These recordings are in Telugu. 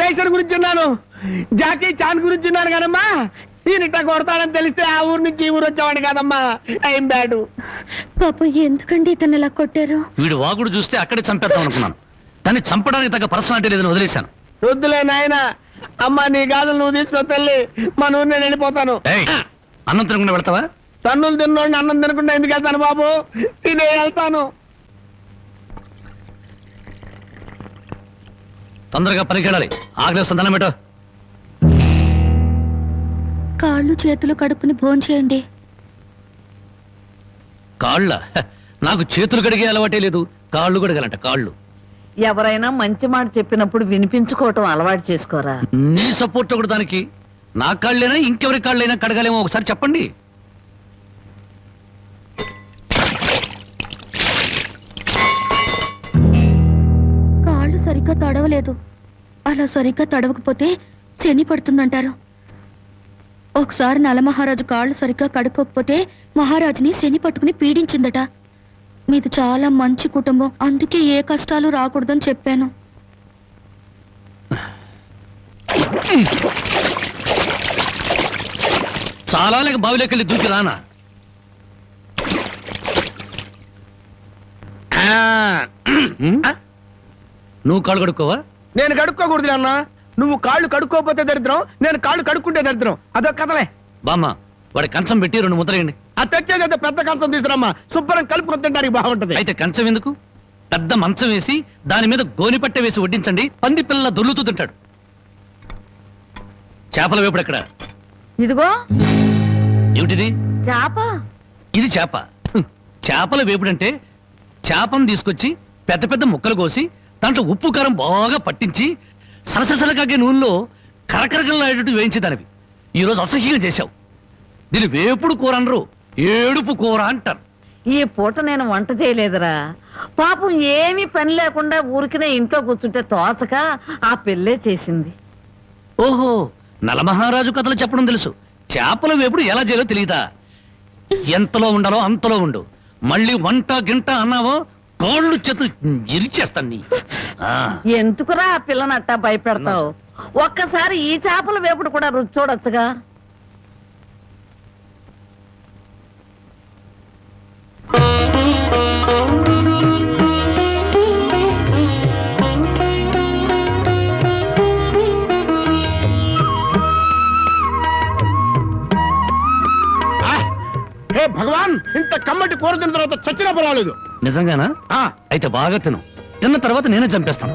టైసన్ గురించి విన్నాను, జాకీ చాన్ గురించి విన్నాను కానమ్మా, ఈయన కొడతాడని తెలిస్తే ఆ ఊరు నుంచి ఈ ఊరు వచ్చేవాడు కాదమ్మా. Time bad. పాపం ఎందుకండి ఇతను ఇలా కొట్టారు? వీడు వాగుడు చూస్తే అక్కడే చంపేద్దాం అనుకున్నాను, కానీ చంపడానికి తగ్గ పర్సనాలిటీ లేదని వదిలేశాను. వద్దులే నాయన, అమ్మా నీ గాజులు నువ్వు తీసుకుని తల్లి, మన ఊరు నేను వెళ్ళిపోతాను. అన్నం తినకుండా వెళ్తావా? తన్నులు తిన్నోడిని అన్నం తినకుండా ఎందుకు వెళ్తాను బాబు, తినే వెళ్తాను. తొందరగా పనికి వెళ్ళాలి, ఆకలిస్తుంది, అన్నం పెట్టు. కాళ్ళు చేతులు కడుక్కుని భోంచేయండి. కాళ్ళ? నాకు చేతులు కడిగే అలవాటే లేదు, కాళ్ళు కడగాలంట. కాళ్ళు ఎవరైనా మంచి మాట చెప్పినప్పుడు వినిపించుకోవటం అలవాటు చేసుకోరా. నీ సపోర్ట్ ఒకటి దానికి. నా కాళ్ళైనా ఇంకెవరి కాళ్ళైనా కడగాలేమో ఒకసారి చెప్పండి. కాళ్ళు సరిగ్గా తడవలేదు. అలా సరిగ్గా తడవకపోతే శని పడుతుందంటారు. ఒకసారి నలమహారాజు కాళ్ళు సరిగ్గా కడుక్కోకపోతే మహారాజుని శని పట్టుకుని పీడించిందట. మీది చాలా మంచి కుటుంబం, అందుకే ఏ కష్టాలు రాకూడదని చెప్పాను. చాలా లేక బావిలోకి దూకి రానా? నువ్వు కాళ్ళు కడుక్కోవా? నేను కడుక్కోకూడదు అన్న. నువ్వు కాళ్ళు కడుక్కోపోతే దరిద్రం, నేను కాళ్ళు కడుక్కుంటే దరిద్రం. అదొక కథలే. బామ్మ, వాడి కంచం పెట్టి 2 ముద్రయండి. అది తెచ్చేదైతే పెద్ద కంచం తీసుకురమ్మా, శుభ్రం కలుపుకొని తింటానికి బాగుంటది. అయితే కంచం ఎందుకు, పెద్ద మంచం వేసి దాని మీద గోనిపట్టె వేసి వడ్డించండి, పంది పిల్ల దొర్లుతూ తింటాడు. చేపల వేపుడు ఎక్కడ? ఇదిగో. ఏమిటిది? చేప. ఇది చేప. చేపల వేపుడంటే చేపను తీసుకొచ్చి పెద్ద పెద్ద ముక్కలు కోసి దాంట్లో ఉప్పు కారం బాగా పట్టించి సలసలకాగే నూనెలో కరకరకలాడేటట్టు వేయించేదానివి. ఈరోజు అసహ్యంగా చేశావు. దీని వేపుడు కూర అనరు, ఏడుపు కూర అంటారు. ఈ పూట నేను వంట చేయలేదురా. పాపం ఏమీ పని లేకుండా ఊరికినే ఇంట్లో కూర్చుంటే తోసక ఆ పెళ్ళే చేసింది. ఓహో, నలమహారాజు కథలు చెప్పడం తెలుసు, చేపల వేపుడు ఎలా చేయాలో తెలియదా? ఎంతలో ఉండాలో అంతలో ఉండు. మళ్ళీ వంట గింట అన్నావో కాళ్ళు చేతులు ఇరిచేస్తాను నీ. ఎందుకురా ఆ పిల్లని అట్టా భయపెడతావు? ఒక్కసారి ఈ చేపల వేపుడు కూడా రుచి చూడొచ్చుగా. హే భగవాన్, ఇంత కమ్మటి కూర తిన్న తర్వాత చచ్చినా పర్వాలేదు. నిజంగానా? అయితే బాగా తిను, తిన్న తర్వాత నేనే చంపేస్తాను.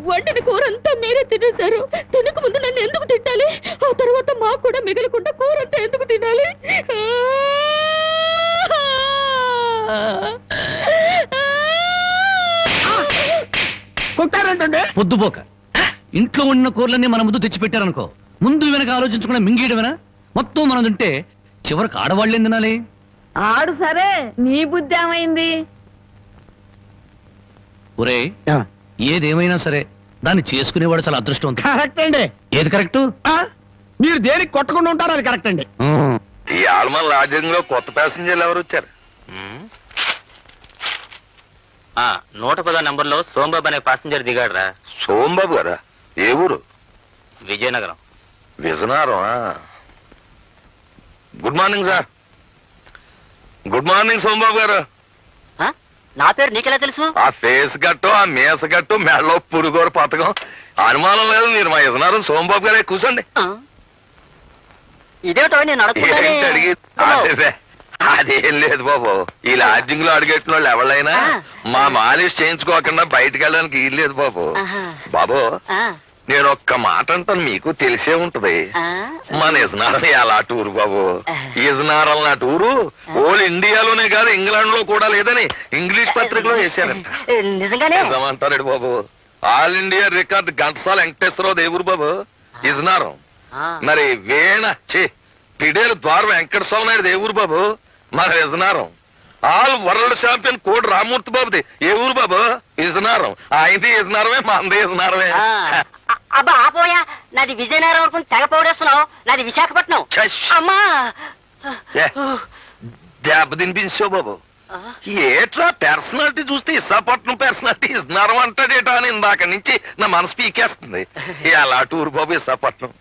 వండిన కూర అంతా మీరే తినేశారు. తినక ముందు నన్ను ఎందుకు తిట్టాలి? ఆ తర్వాత మాకు కూడా మిగలకుండా కూర అంతా ఎందుకు తినాలి? పొద్దుపోక ఇంట్లో వండిన కూరలన్నీ మన ముందు తెచ్చిపెట్టారనుకో, ముందు వెనక ఆలోచించకుండా మింగేయడమేనా? మొత్తం మనం తింటే చివరికి ఆడవాళ్ళేం తినాలి? ఆడు సరే, నీ బుద్ధి ఏమైంది? ఒరే, ఏదేమైనా సరే దాన్ని చేసుకునేవాడు చాలా అదృష్టవంతుడు. కరెక్ట్ అండి. ఏది కరెక్ట్? మీరు దేనికి కొట్టకుండా ఉంటారు, అది కరెక్ట్ అండి. ఈ ఆల్మన్ లాడ్జింగ్ లో కొత్త ప్యాసింజర్లు ఎవరు వచ్చారు? 110 నంబర్లో సోంబాబు అనే ప్యాసింజర్ దిగాడురా. సోంబాబు గారా? ఏ ఊరు? Vizianagaram. Vizianagaram. Good morning sir. Good morning Sombabu గారు. నా పేరు నీకెలా తెలుసు? ఆ ఫేస్ గట్టు, ఆ మీస గట్టు, మెడలో పురుగోరు పథకం, అనుమానం లేదు మీరు మా విజయనగరం సోంబాబు గారే. కూర్చోండి. ఇదేటో నేను అడిగి అదేం లేదు బాబు, ఈ లాడ్జింగ్ లో అడిగెట్టిన వాళ్ళు ఎవరైనా మా మాలిష్ చేయించుకోకుండా బయటకు వెళ్ళడానికి లేదు బాబు. బాబు, నేను ఒక్క మాట అంటాను, మీకు తెలిసే ఉంటది. మన ఇజనారం ఎలా టూరు బాబు, ఇజనారం నా టూరు ఓల్ ఇండియాలోనే కాదు ఇంగ్లాండ్ లో కూడా లేదని ఇంగ్లీష్ పత్రికలో వేశారంట. నిజంగానే నిజమంటారు బాబు. All India record Ghantasala Venkateswara Rao దేవురు బాబు ఇజనారం. మరి వేణ పిడేలు ద్వార వెంకటస్వామి నాయుడు దేవురు బాబు మన ఇజనారం. ఆల్ వరల్డ్ ఛాంపియన్ కోడి రామూర్తి బాబుది ఏ ఊరు బాబు ఇజనారం. ఆయనది ఇజనారమే, మంది ఇజనారమే. అబ్బా ఆపోయా, నాది విజయనగరం వరకు తెగ పౌడేస్తున్నావు, నాది విశాఖపట్నం. అమ్మా దెబ్బ తినిపించావు బాబు. ఏట్రా పర్సనాలిటీ చూస్తే విశాఖపట్నం పర్సనాలిటీ ఇజనారం అంటాడేటా అని ఇందాక నుంచి నా మనసు పీకేస్తుంది. ఎలా టూరు బాబు విశాఖపట్నం.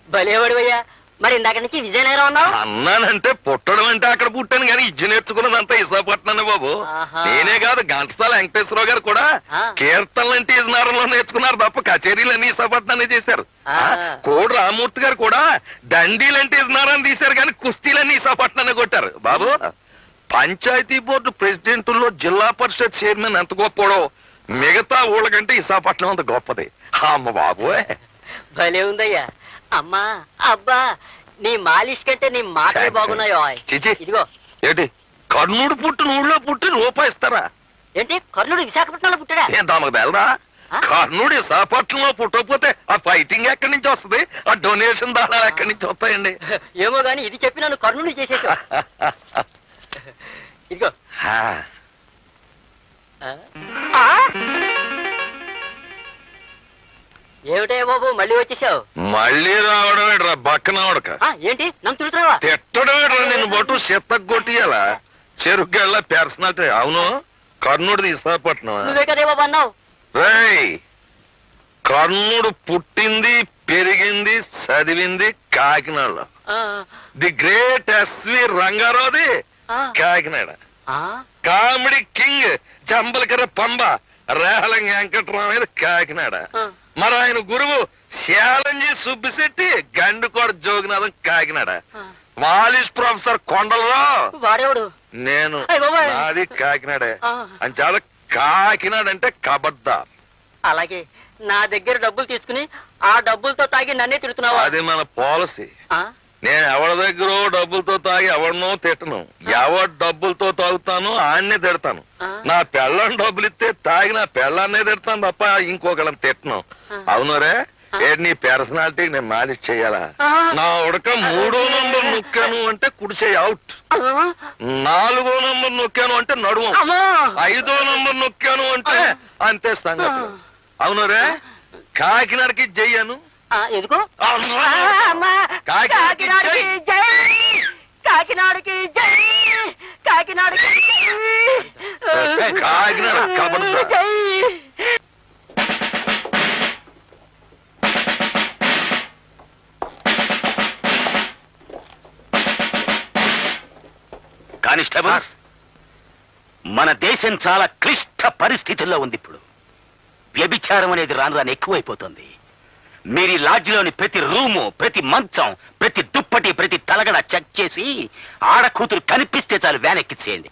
భలేవాడివయ్యా, మరి ఇందాక నుంచి విజయనగరం అన్నావు. అన్నానంటే పుట్టడం అంటే అక్కడ పుట్టాను కానీ ఇజ్జు నేర్చుకున్నదంతా విశాఖపట్నం బాబు. నేనే కాదు ఘంటసాల వెంకటేశ్వరరావు గారు కూడా కీర్తనలు అంటే ఇజనారంలో నేర్చుకున్నారు తప్ప కచేరీలన్నీ విశాఖపట్నాన్ని చేశారు. కోడి రామూర్తి గారు కూడా దండీలంటే ఇజనారాన్ని తీశారు కానీ కుస్తీలన్నీ విశాఖపట్నాన్ని కొట్టారు బాబు. పంచాయతీ బోర్డు ప్రెసిడెంట్లో జిల్లా పరిషత్ చైర్మన్ ఎంత గొప్పడో మిగతా ఊళ్ళకంటే విశాఖపట్నం అంత గొప్పది. అమ్మ బాబు భలే ఉందయ్యా. అమ్మా అబ్బా, నీ మాలిష్ కంటే నీ మాటలే బాగున్నాయో. చిచి ఇదిగో ఏంటి కర్ణుడు పుట్టిన ఊళ్ళో పుట్టి రూపాయి ఇస్తారా? ఏంటి కర్ణుడు విశాఖపట్నంలో పుట్టాడా? ఏం తమకు తెలదా? కర్ణుడు విశాఖపట్నంలో పుట్టకపోతే ఆ ఫైటింగ్ ఎక్కడి నుంచి వస్తుంది, ఆ డొనేషన్ దానాలు ఎక్కడి నుంచి వస్తాయండి? ఏమో గాని ఇది చెప్పి నన్ను కర్ణుడు చేసేసావు. ఇదిగో ఏమిటే బాబు మళ్ళీ వచ్చేసావు? మళ్ళీ రావడం ఏంట్రా బక్కనవడక? ఏంటి నన్ను తిడుతున్నావా? తిట్టడం ఏంట్రా, నిన్ను బొట్టు చెత్తగొట్టియాలా చెరుగ్గళ్ళ పర్సనాలిటీ. అవును కర్ణుడిది విశాఖపట్నం. నువ్వే కదే బాబు అన్నావు. రేయ్ కర్ణుడు పుట్టింది పెరిగింది చదివింది కాకినాడలో. ది గ్రేట్ ఎస్వి రంగారావుది కాకినాడ. కామెడీ కింగ్ జంబలకర పంబ రేహలం వెంకటరామయ్య కాకినాడ. మరి ఆయన గురువు శాలంజీ సుబ్బిశెట్టి గండుకోట జోగినాథం కాకినాడ. మాలిష్ ప్రొఫెసర్ కొండలరావు వాడేవాడు నేను, నాది కాకినాడే. అని చాలా కాకినాడ అంటే కబడ్దార్. అలాగే నా దగ్గర డబ్బులు తీసుకుని ఆ డబ్బులతో తాగి నన్నే తిడుతున్నావా? అది మన పాలసీ. నేను ఎవరి దగ్గర డబ్బులతో తాగి ఎవరినో తిట్టను. ఎవరి డబ్బులతో తాగుతాను ఆన్నే తిడతాను. నా పెళ్ళని డబ్బులు ఇస్తే తాగి నా పెళ్ళాన్నే తిడతాను తప్ప ఇంకొకళ్ళని తిట్టను. అవునరే నీ పర్సనాలిటీ నేను మాలిష్ చెయ్యాలా? నా ఉడక 3వ నంబర్ నొక్కాను అంటే కుడిచేయి అవుట్, 4వ నంబర్ నొక్కాను అంటే నడుము, 5వ నంబర్ నొక్కాను అంటే అంతే సంగతి. అవునరే కాకినాడకి జయ్యాను. ఎందుకో కాకినాడకి కాకినాడకి కాకినాడకి కాకినాడ కబడ్దార్. కానిస్టేబుల్, మన దేశం చాలా క్లిష్ట పరిస్థితుల్లో ఉంది ఇప్పుడు. వ్యభిచారం అనేది రాను రాను ఎక్కువైపోతుంది. మీరు ఈ లాడ్జిలోని ప్రతి రూము, ప్రతి మంచం, ప్రతి దుప్పటి, ప్రతి తలగడ చెక్ చేసి ఆడకూతురు కనిపిస్తే చాలు వ్యాన్ ఎక్కించేయండి.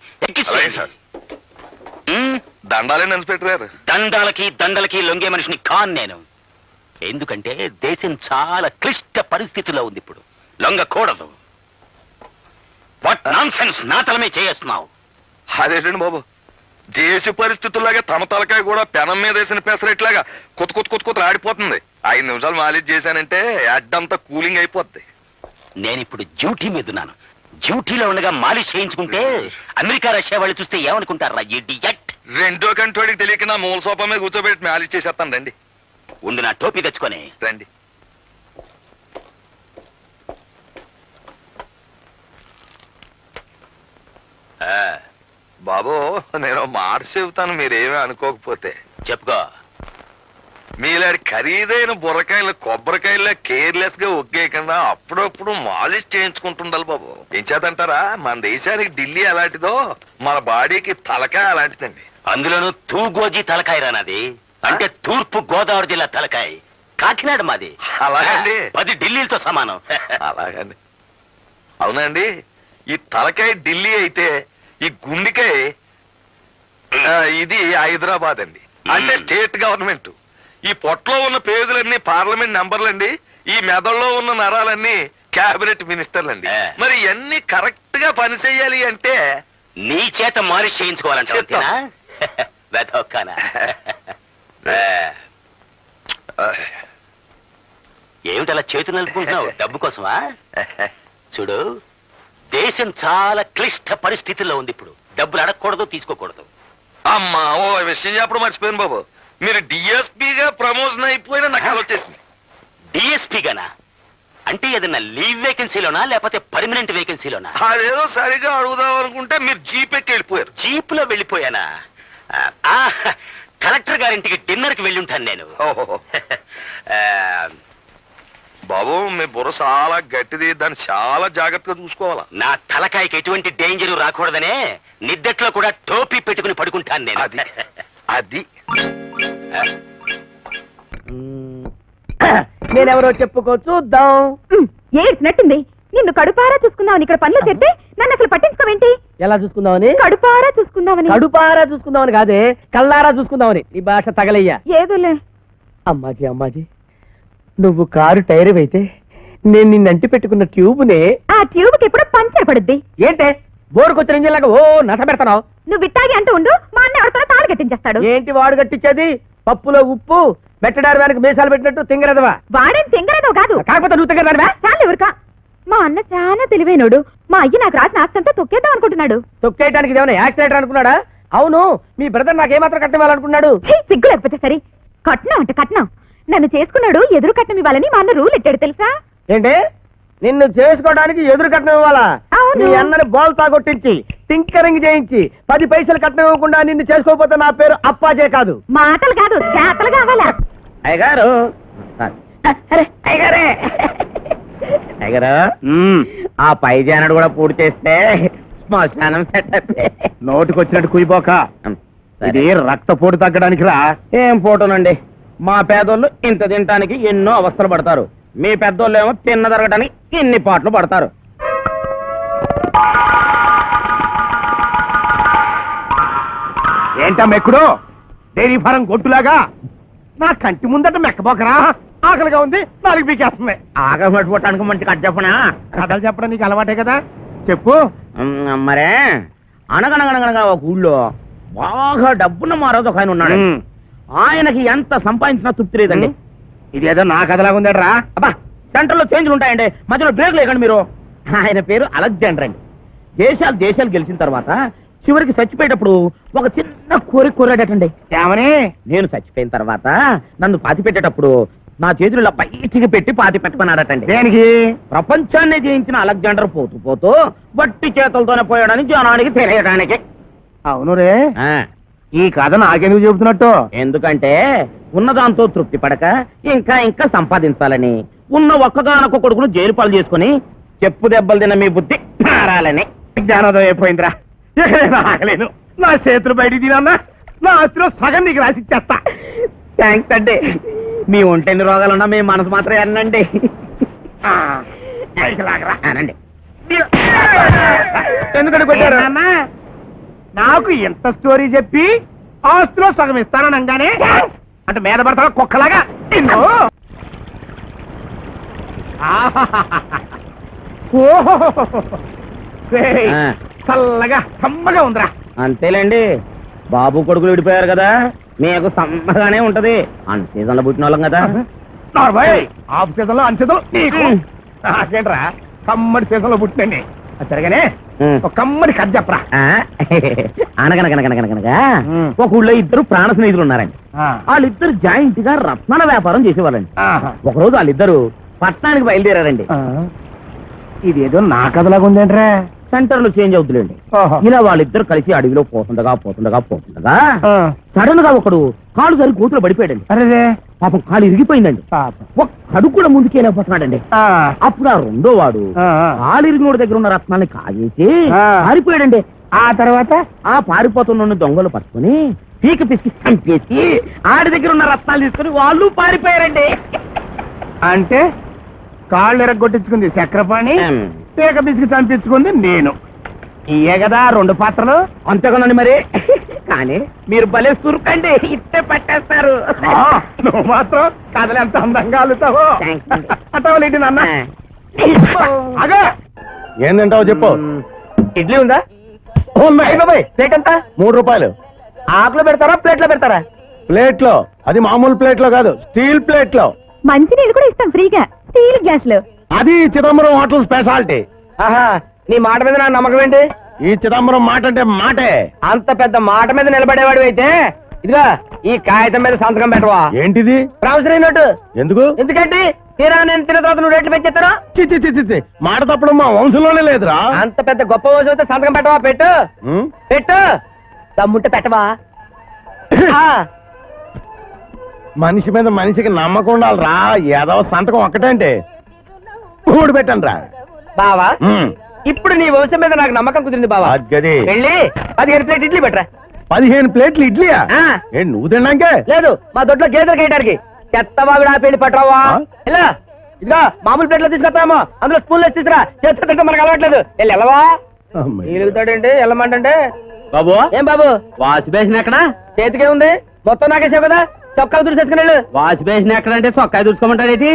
దండాలే ఇన్స్పెక్టర్ గారు. దండలకి లొంగే మనిషిని కాను నేను. ఎందుకంటే దేశం చాలా క్లిష్ట పరిస్థితుల్లో ఉంది ఇప్పుడు. లొంగకూడదు. వాట్ నాన్సెన్స్ నాటలమే చేస్తున్నావు. అదేంటండి బాబు, దేశ పరిస్థితుల్లాగా తమ తలకాయ కూడా పెనం మీద వేసిన పెసరెట్లాగా కొత్త ఆడిపోతుంది. 5 నిమిషాలు మాలిష్ చేశానంటే అడ్డంతా కూలింగ్ అయిపోద్ది. నేనిప్పుడు డ్యూటీ మీద ఉన్నాను. డ్యూటీలో ఉండగా మాలిష్ చేయించుకుంటే అమెరికా రష్యా వాళ్ళు చూస్తే ఏమనుకుంటారా? ఇడియట్. 2వ కంటోడికి తెలియక నా మూల సోఫా మీద కూర్చోబెట్టి మాలిష్ చేసేస్తాను. రండి ఉండి నా టోపీ తెచ్చుకొని రండి. బాబు నేను మాట చెబుతాను, మీరేమీ అనుకోకపోతే. చెప్పుకో. మీలాంటి ఖరీదైన బుర్రకాయలు కొబ్బరికాయల్లో కేర్లెస్ గా ఒగ్గేయకుండా అప్పుడప్పుడు మాలిష్ చేయించుకుంటుండాలి బాబు. ఏం చేతంటారా, మన దేశానికి ఢిల్లీ అలాంటిదో మన బాడీకి తలకాయ అలాంటిదండి. అందులోనూ తూగోజీ తలకాయ రానది. అంటే తూర్పు గోదావరి జిల్లా తలకాయ. కాకినాడ మాది. అలాగండి. 10 ఢిల్లీలతో సమానం. అలాగండి. అవునండి, ఈ తలకాయ ఢిల్లీ అయితే ఈ గుండెకాయ ఇది హైదరాబాద్ అండి. అంటే స్టేట్ గవర్నమెంట్. ఈ పొట్టలో ఉన్న పేగులన్నీ పార్లమెంట్ మెంబర్లండి, ఈ మెదడులో ఉన్న నరాలన్నీ క్యాబినెట్ మినిస్టర్లండి. మరి ఇవన్నీ కరెక్ట్ గా పని చెయ్యాలి అంటే నీ చేత మాలిష్ చేయించుకోవాలంటే ఏమిటి అలా చేతులు నలుపుకుంటున్నావు? డబ్బు కోసమా? చూడు, దేశం చాలా క్లిష్ట పరిస్థితుల్లో ఉంది ఇప్పుడు. డబ్బులు అడగకూడదు, తీసుకోకూడదు. అమ్మా, ఓ విషయం చెప్పడం మర్చిపోయాను బాబు. మీరు డిఎస్పీగా ప్రమోషన్ అయిపోయినా నాకు అలా వచ్చేసింది. డిఎస్పీ గానా? అంటే ఏదన్నా లీవ్ వేకెన్సీలోనా లేకపోతే పర్మనెంట్ వేకెన్సీలోనా? అదేదో సరిగా అడుగుదాం అనుకుంటే మీరు జీపెక్కి వెళ్ళిపోయారు. జీప్ లో వెళ్ళిపోయానా? కలెక్టర్ గారింటికి డిన్నర్ కి వెళ్ళి ఉంటాను నేను. ఓహో. బాబు, మీ బుర్ర చాలా గట్టిది, దాన్ని చాలా జాగ్రత్తగా చూసుకోవాలా. నా తలకాయకి ఎటువంటి డేంజర్ రాకూడదనే నిద్దట్లో కూడా టోపీ పెట్టుకుని పడుకుంటాను నేను. అది అది నేనెవరో చెప్పుకో చూద్దాం. ఏడ్చినట్టుంది. నిన్ను కడుపారా చూసుకుందామని ఇక్కడ పనులు చెప్తే నన్ను అసలు పట్టించుకోవేంటి? ఎలా చూసుకుందామని? కడుపారా చూసుకుందామని. కడుపారా చూసుకుందామని కాదే, కల్లారా చూసుకుందామని. ఈ భాష తగలయ్యా. ఏదోలే. అమ్మాజీ, అమ్మాజీ, నువ్వు కారు టైర్ అయితే నేను నిన్నంటి పెట్టుకున్న ట్యూబ్నే. ఆ ట్యూబ్ కి ఎప్పుడో పంచర్ పడుద్ది. ఏంటే బోరుకొచ్చిన ఇంజిన్ లాగా ఓ నస పెడతావు? నువ్వు ఇట్టాగి అంటూ ఉండు, మా అన్న ఎవరితో తాళి కట్టించేస్తాడు. ఏంటి వాడు కట్టించేది? పప్పులో ఉప్పు మెట్టడారు వెనక మీసాలు పెట్టినట్టు తింగరదవా? వాడేం తింగరదో కాదు. కాకపోతే నువ్వు తింగరదానివా? చాలు ఎవరికా. మా అన్న చాలా తెలివైనోడు. మా అయ్య నాకు రాసిన ఆస్తంతా తొక్కేద్దాం అనుకుంటున్నాడు. తొక్కేయడానికి ఇదేమైనా యాక్సిడెంట్ అనుకున్నాడా? అవును, మీ బ్రదర్ నాకేమాత్రం కట్టివ్వాలనుకున్నాడు. సిగ్గు లేకపోతే సరే. కట్నం అంటే కట్నం. నన్ను చేసుకున్నాడు, ఎదురు కట్నం ఇవ్వాలని మా అన్న రూల్ ఎట్టాడు తెలుసా? ఏంటి, నిన్ను చేసుకోవడానికి ఎదురు కట్నం ఇవ్వాలా? అవును. మీ అన్నని బోల్తా కొట్టించి టింకరింగ్ చేయించి 10 పైసలు కట్నం ఇవ్వకుండా నిన్ను చేసుకోకపోతే నా పేరు అప్పాజే కాదు. మాటలు కాదు, చేతలు కావాలా? అయ్యగారు, అయ్యగారే, అయ్యగారు, ఆ పై జానడు కూడా పూర్తి చేస్తే శ్మశానం సెటప్. నోటికొచ్చినట్టు కుయిపోక. ఇది రక్తపోటు తగ్గడానికి రా. ఏం పోటునండి, మా పేదోళ్ళు ఇంత తినటానికి ఎన్నో అవస్థలు పడతారు. మీ పెద్దోళ్ళు ఏమో తిన్న తరగటానికి ఇన్ని పాటలు పడతారు. ఏంటా మెక్కుడు? డైరీ ఫారం గొట్టులాగా నా కంటి ముందట మెక్కబోకరా. ఆకలిగా ఉంది, నాలుగు పీకేస్తుంది. ఆకలి పట్టుకోవటానికి మంచి కథ చెప్పనా? కథలు చెప్పడం నీకు అలవాటే కదా, చెప్పు. మరే, అనగనగనగనగా ఒక ఊళ్ళో బాగా డబ్బున్న మారోజు ఒక ఆయన ఉన్నాడు. ఆయనకి ఎంత సంపాదించినా తృప్తి లేదండి. ఇదేదో నా కథలాగా ఉందట్రా. అబ్బా, సెంటర్ లో చేంజ్లు ఉంటాయండి, మధ్యలో బ్రేక్ లేకండి మీరు. ఆయన పేరు అలెగ్జాండర్ అండి. దేశాలు గెలిచిన తర్వాత చివరికి చచ్చిపోయేటప్పుడు ఒక చిన్న కోరాడటండి. ఏమని? నేను చచ్చిపోయిన తర్వాత నన్ను పాతి పెట్టేటప్పుడు నా చేతులు ఇలా బయటికి పెట్టి పాతి పెట్టమన్నాడటండి. దేనికి? ప్రపంచాన్ని జయించిన అలెగ్జాండర్ పోతూ పోతూ బట్టి చేతులతోనే పోయాడని జనానికి తెలియడానికి. అవును రే, ఈ కథ నాకెందుకు చెబుతున్నట్టు? ఎందుకంటే ఉన్నదాంతో తృప్తి పడక ఇంకా ఇంకా సంపాదించాలని, ఉన్న ఒక్కగానొక్క కొడుకును జైలు పాలు చేసుకుని చెప్పు దెబ్బలు తిన్న మీ బుద్ధి మారాలని. జ్ఞానోదయం అయిపోయిందిరా. ఆగలేను, నా చేతులు బయటికి తినన్నా నా ఆస్తిలో సగం నీకు రాసిచ్చేస్తా. థ్యాంక్స్ అండి. మీ ఒంటెన్ని రోగాలున్నా మీ మనసు మాత్రం అనండి. అనండి. ఎందుకంటే కొట్టారు? నాకు ఎంత స్టోరీ చెప్పి ఆస్తిలో సగం ఇస్తాననగానే అంటే మీద పడతా కుక్కలాగా నిన్ను. చల్లగా సమ్మగా ఉందిరా. అంతేలేండి, బాబు కొడుకులు విడిపోయారు కదా, మీకు సమ్మగానే ఉంటది. అన్ సీజన్ లో పుట్టిన వాళ్ళం కదా. ఆఫ్ సీజన్ లో అన్ సీజన్ నీకు నాకేంట్రా, కమ్మడి సీజన్ లో పుట్టినండి. సరిగానే ఒక కమ్మడి కథ చెప్పరా. అనగనగనగనగనగా ఒక ఊళ్ళో ఇద్దరు ప్రాణ స్నేహితులు ఉన్నారండి. వాళ్ళిద్దరు జాయింట్ గా రత్నాల వ్యాపారం చేసేవాళ్ళండి. ఒకరోజు వాళ్ళిద్దరు పట్టణానికి బయలుదేరారండి. ఇదేదో నా కథలాగా ఉందేంట్రా. సెంటర్లు చేంజ్ అవుతుందండి. ఇలా వాళ్ళిద్దరు కలిసి అడవిలో పోతుండగా సడన్ గా ఒకడు కాలు సరి కూతురు పడిపోయాడండి. అరే పాపం కాలు ఇరిగిపోయిందండి. ఒక అడుగు కూడా ముందుకెళ్ళిపోతున్నాడండి. అప్పుడు ఆ రెండో వాడు కాలు ఇరిగినోడి దగ్గర ఉన్న రత్నాన్ని కాజేసి పారిపోయాడండి. ఆ తర్వాత ఆ పారిపోతున్న దొంగలు పట్టుకుని పీక పిసికి చంపేసి ఆడి దగ్గర ఉన్న రత్నాలు తీసుకుని వాళ్ళు పారిపోయారండి. అంటే కాళ్ళు ఎరగొట్టించుకుంది చక్రపాణి, పీక పిసికి చంపించుకుంది నేను. ఇయే కదా రెండు పాత్రలు. అంతేకనండి మరి. కానీ మీరు భలే సురుకండి, ఇట్టే పట్టేస్తారు. నువ్వు మాత్రం కథలు ఎంత అందంగా అల్లుతావో. అటవలేంటి నాన్న. ఏందంటావు చెప్పు. ఇడ్లీ ఉందా? బాబాయ్ ప్లేట్ ఎంత? 3 రూపాయలు. ఆకులో పెడతారా ప్లేట్లో పెడతారా? ప్లేట్లో. అది మామూలు ప్లేట్లో కాదు, స్టీల్ ప్లేట్లో. మంచి నీళ్ళు కూడా ఇస్తాం ఫ్రీగా, స్టీల్ గ్లాస్ లో. అది చిదంబరం హోటల్ స్పెషాలిటీ. ఆహా, నీ మాట మీద నా నమ్మకం ఏంటి? ఈ చిదంబరం మాట అంటే మాటే. అంత పెద్ద మాట మీద నిలబడేవాడు అయితే ఇదిగా ఈ కాగితం మీద సంతకం పెట్టవా? ఏంటిది? Promissory note. ఎందుకు? ఎందుకంటే తీరా నేను తిన్న తర్వాత నువ్వు రేట్లు పెంచేస్తాను. చిచి మాట తప్పడం మా వంశంలోనే లేదురా. అంత పెద్ద గొప్ప వంశం అయితే సంతకం పెట్టవా? పెట్టు పెట్టు. దమ్ముంటే పెట్టవా? మనిషి మీద మనిషికి నమ్మకం ఉండాలిరా. ఏదో సంతకం ఒక్కటంటే 3 పెట్టండి రా. బావా ఇప్పుడు నీ వంశం మీద నాకు నమ్మకం కుదిరింది బావా. వెళ్ళి 15 ప్లేట్ ఇడ్లీ పెట్టరా. 15 ప్లేట్లు ఇడ్లీయా? నువ్వు తిన్నాకే? లేదు, మా దొడ్లో గేదెలు కేయడానికి. చెత్త బాగుడు ఆ పెళ్లి పట్టరావా? ఇలా ఇదిగా మామూలు ప్లేట్లో తీసుకొస్తామో అందులో స్పూన్లో తీసుకురా. చేతితో తింటే మనకు అలవాట్లేదు. వెళ్ళవా? ఎలుగుతాడంటే వెళ్ళమంటే. బాబు ఏం బాబు వాష్ బేసిన్ ఎక్కడ? చేతికే ఉంది, మొత్తం నాకేసావు కదా. చొక్కా దురిసేసుకుని వెళ్ళు. వాష్ బేసిన్ ఎక్కడ అంటే చొక్కా దురుచుకోమంటారేటి?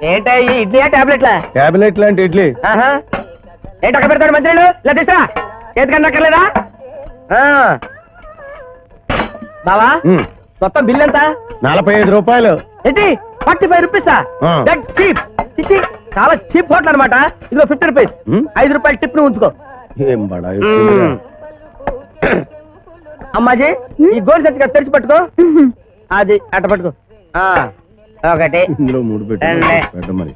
ఏంటా ఈ ఇడ్లీయా టాబ్లెట్లా? టాబ్లెట్ అంటే ఇడ్లీ. ఏంటి అక్కడ పెడతాడు మంత్రులు? ఇలా తీసురా. చేతికన్నా అక్కర్లేదా? బావా మొత్తం బిల్ ఎంత? 45 రూపాయలు. ఏంటి 45 రూపీసా? చీప్. ఇచ్చి చాలా చీప్ హోటల్ అనమాట. ఇదిగో 50 రూపీస్. 5 రూపాయలు టిప్ ను ఉంచుకో. ఏం బడా అమ్మాజీ ఈ గోల్డ్ సచ్చిగా తెరిచి పట్టుకో. అది అట్ట పట్టుకో. ఒకటి ఇందులో 3 పెట్టు మరి.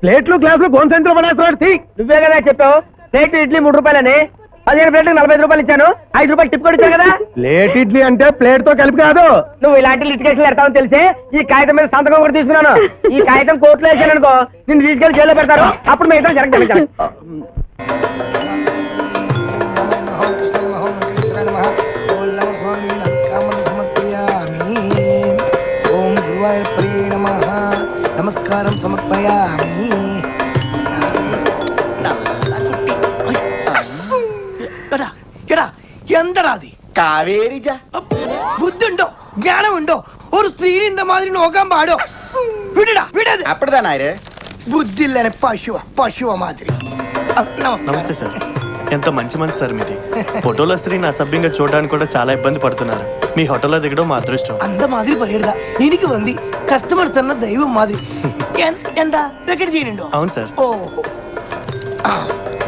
ప్లేట్లు గ్లాసులు గోన్సెంట్లో పడేస్తున్నాడు. నువ్వే కదా చెప్పావు ప్లేట్ ఇడ్లీ 3 రూపాయలని. 15 ప్లేట్లకు 45 రూపాయలు ఇచ్చాను. 5 రూపాయలు టిప్ కూడా ఇచ్చాను కదా. ప్లేట్ ఇడ్లీ అంటే ప్లేట్ తో కలిపి కాదు. నువ్వు ఇలాంటి లిటికేషన్ పెడతావని తెలిసి ఈ కాగితం మీద సంతకం కూడా తీసుకున్నాను. ఈ కాగితం కోర్టులో వేసాను అనుకో, నిన్ను తీసుకెళ్లి జైల్లో పెడతారు. అప్పుడు మిగతా జరగదు. నమస్కారం సమర్పయామి. എന്തടാതി കാവേരിജ ബുദ്ധുണ്ടോ ജ്ഞാനമുണ്ടോ? ഒരു സ്ത്രീനെ இந்த மாதிரி നോക്കാൻ പാടോ? വിടടാ വിടത്. అప్పుడుదానా రే బుద్ధిల్లనే పశువ మాదిరి. నమస్తే సార్. ఎంత మంచి మనసు సార్ మీది. ఫోటోలో స్త్రీని అసభ్యంగా చూడడానికి కూడా చాలా ఇబ్బంది పడుతున్నారు. మీ హోటల్లో దిగడం మా అదృష్టం. அந்த மாதிரி பண்ணிடுதா എനിക്ക് വന്നി കസ്റ്റമർസ് എന്ന ദൈവം മാതിരി. എന്താ വെക്കറ്റ് ചെയ്യുന്നുണ്ടോ? అవును సార్. ఓ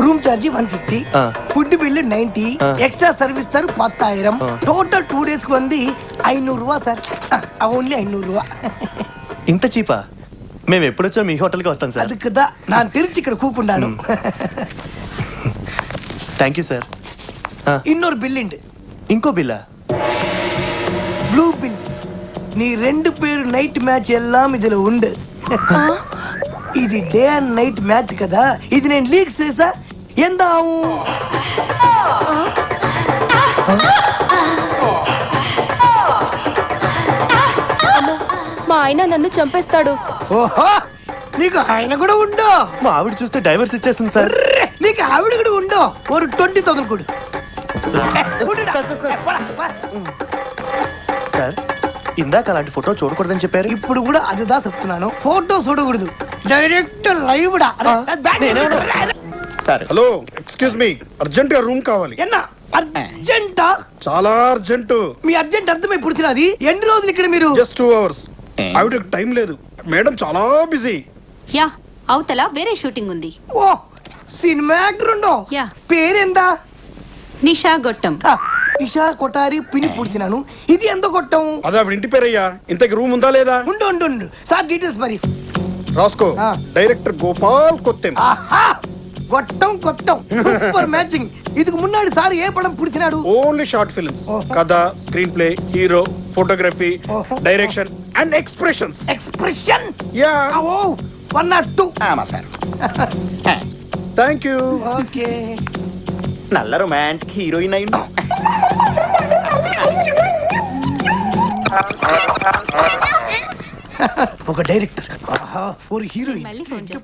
రూమ్ చార్జీ 150, food bill 90, extra service sir 10,000. Total 2 days కి వంది 500 రూపా సార్. ఓన్లీ 500 రూపా. ఇంత చీపా? మేము ఎప్పుడొచ్చా మీ హోటల్కి వస్తాం సార్. అదుకుదా నేను తిరిచి ఇక్కడ కూకుండాను. Thank you sir. இன்னொரு బిల్ ఉంది. ఇంకో బిల్లా? Blue bill. நீ 2 பேர் நைட் மேட்ச் எல்லாம் இதுல உண்டு. ఇది డే అండ్ నైట్ మ్యాచ్ కదా. ఇది నేను లీక్ చేసా ఎంత మా ఆయన నన్ను చంపేస్తాడు. ఓహో నీకు ఆయన కూడా ఉండో? మా ఆవిడ చూస్తే డైవర్స్ ఇచ్చేస్తుంది సార్. నీకు ఆవిడ కూడా ఉండో? ఒక 20,000 కొడు. సార్ ఇందాక అలాంటి ఫోటో చూడకూడదని చెప్పారు. ఇప్పుడు కూడా అదిదా చెప్తున్నాను, ఫోటో చూడకూడదు, డైరెక్ట్ లైవ్ డా. Sir hello excuse me, urgent గా రూమ్ కావాలి. ఎన్నా అర్జెంటా? చాలా అర్జెంట్. మీ అర్జెంట్ అర్థమై పుడిచినది. ఎన్ని రోజులు ఇక్కడ మీరు? Just 2 hours. ఆవిడకి టైం లేదు మేడం, చాలా బిజీ. యా అవతల వేరే షూటింగ్ ఉంది. ఓ సినిమా యాక్టర్ ఉండో? యా. పేరెందా? నిషా గొట్టం. నిషా కొటారి పిని పుడిచినాను. ఇది ఎంత కొట్టం? అదే ఆవిడ ఇంటి పేరయ్యా. ఇంతకి రూమ్ ఉందా లేదా? ఉండు ఉండు ఉండు సార్, డీటెయిల్స్ మరి రాసుకో. డైరెక్టర్ గోపాల్ కొత్తెం. గొట్టం కొట్టం సూపర్ మ్యాచింగ్. ఇదికి మున్నాడు సార్ ఏ పడం పుడిచినాడు? Only short films. కథ, screenplay, hero, photography, direction and expressions. Expression? Yeah. ఓ 1 or 2. ఆమా సార్. Thank you. ఓకే. నల్ల రొమాంటిక్ హీరోయిన్ అయింది. ఒక డైరెక్టర్ ఒక హీరోయిన్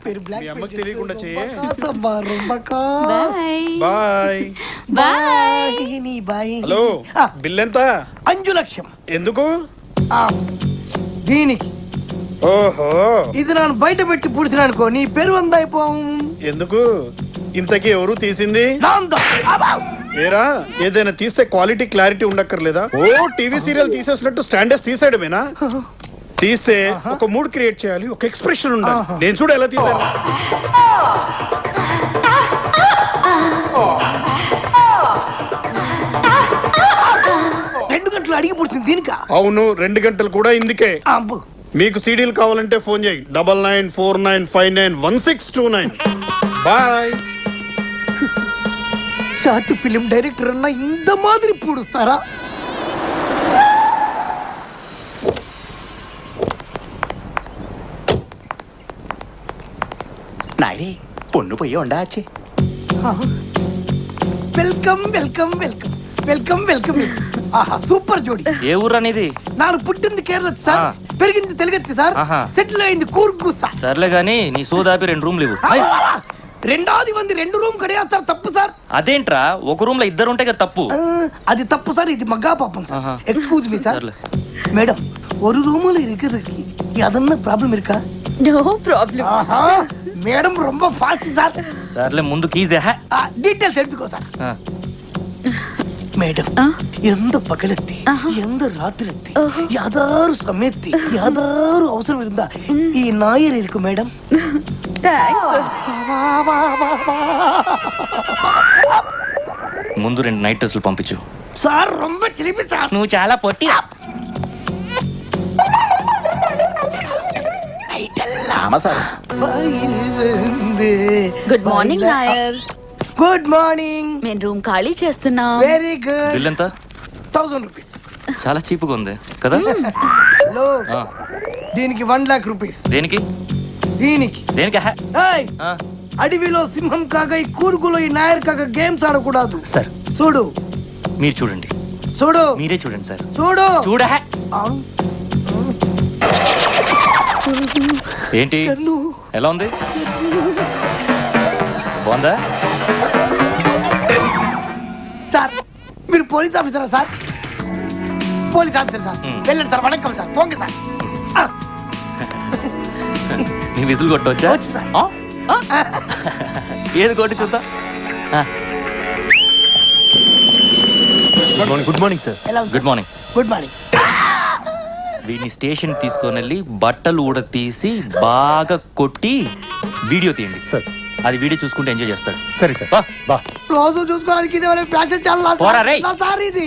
పేరు బ్లాక్ మీ అమ్మకి తెలియకుండా చెయ్యి. బాయ్ బాయ్ నీ బాయ్ హలో బిల్ ఎంత 5 లక్షం ఎందుకు దీనికి ఓహో ఇది ನಾನು బయట పెట్టి పుడిసిన అనుకో నీ పేరు వందైపోం ఎందుకు ఇంతకీ ఎవరు తీసింది నాంద ఏరా ఏదైనా తీస్తే క్వాలిటీ క్లారిటీ ఉండక్కర్లేదా ఓ టీవీ సీరియల్ తీసేసినట్టు స్టాండర్డ్స్ తీసాడమేనా తీస్తే ఒక మూడ్ క్రియేట్ చేయాలి ఒక ఎక్స్ప్రెషన్ ఉండాలి నేను చూడు ఎలా తీసాను 2 గంటలు అడిగి పుడిచింది దీనికా అవును 2 గంటలు కూడా ఇందుకే అబ్బు మీకు సీడీలు కావాలంటే ఫోన్ చేయి 9949591629 బాయ్ షార్ట్ ఫిలిం డైరెక్టర్ అన్న ఇంత మాదిరి పూడుస్తారా నాయరే పొన్ను పోయి ఉండాచి welcome welcome welcome welcome welcome ఆహా సూపర్ జోడి ఏ ఊరు అనేది ನಾನು పుట్టింది కేరళ సార్ పెరిగింది తెలుగత్తి సార్ సెటిల్ అయింది కూర్గు సార్ సర్లే గాని నీ సోదాపి 2 రూమ్లు ఇవ్వు రెండోది మంది 2 రూమ్ కడియా సార్ తప్పు సార్ అదేంట్రా ఒక రూమ్ లో 2 ఉంటే కదా తప్పు అది తప్పు సార్ ఇది మగ్గా పాపం సార్ ఆహా. ఎక్స్క్యూజ్ మీ సార్ సర్లే. మేడం ஒரு ரூம்ல இருக்குது அதென்ன ப்ராப்ளம் இருக்கா నో ప్రాబ్లం. ஆஹா மேடம் ரொம்ப ஃபாஸ்ட் சார் సర్లే ముందు కీజే డీటెయిల్స్ எடுத்துக்கோ సార్ మేడం ఎంత పగలెత్తి ఎంత రాత్రెత్తి యాదారు సమయత్తి యాదారు అవసరం இருந்தா ఈ నాయర్ ఇరుకు మేడం ముందు 2 నైట్ డ్రెస్సులు పంపించు. సార్ ரொம்ப చిలిపి సార్ నువ్వు చాలా పొట్టి. Good morning Nair. Good morning మేము రూమ్ ఖాళీ చేస్తున్నాం. వెరీ గుడ్ బిల్ ఎంత? 1000 రూపీస్ చాలా చీప్గా ఉంది కదా? హలో ఆ, దీనికి 1 లాక్ రూపీస్ దేనికి దీనికి దేనికి ఏయ్, అడవిలో సింహం కాగా ఈ కూర్గులో ఈ నాయర్ కాగా గేమ్స్ ఆడకూడదు సార్ చూడు మీరు చూడండి, చూడు మీరే చూడండి సార్. చూడు చూడ ఆ, ఏంటి కన్ను. ఎలా ఉంది? బాగుందా? సార్ మీరు పోలీస్ ఆఫీసరా సార్? పోలీస్ ఆఫీసర్ సార్ వెళ్ళండి సార్ వణకం సార్ పోంగ సార్ నీ విసులు కొట్టవచ్చా? వచ్చు సార్. ఆ? ఆ? ఏది కొట్టి చూద్దా? Good morning sir. ఎలా ఉంది గుడ్ మార్నింగ్. గుడ్ మార్నింగ్ వీడిని స్టేషన్ తీసుకొని వెళ్ళి బట్టలు ఊడ తీసి బాగా కొట్టి వీడియో తీయండి సార్. అది వీడియో చూసుకుంటే ఎంజాయ్ చేస్తాడు. సరే సార్. బా రోజు చూసుకోవడానికి ఇది ఫ్యాషన్ ఛానల్ పోరా రేయ్. సార్ ఇది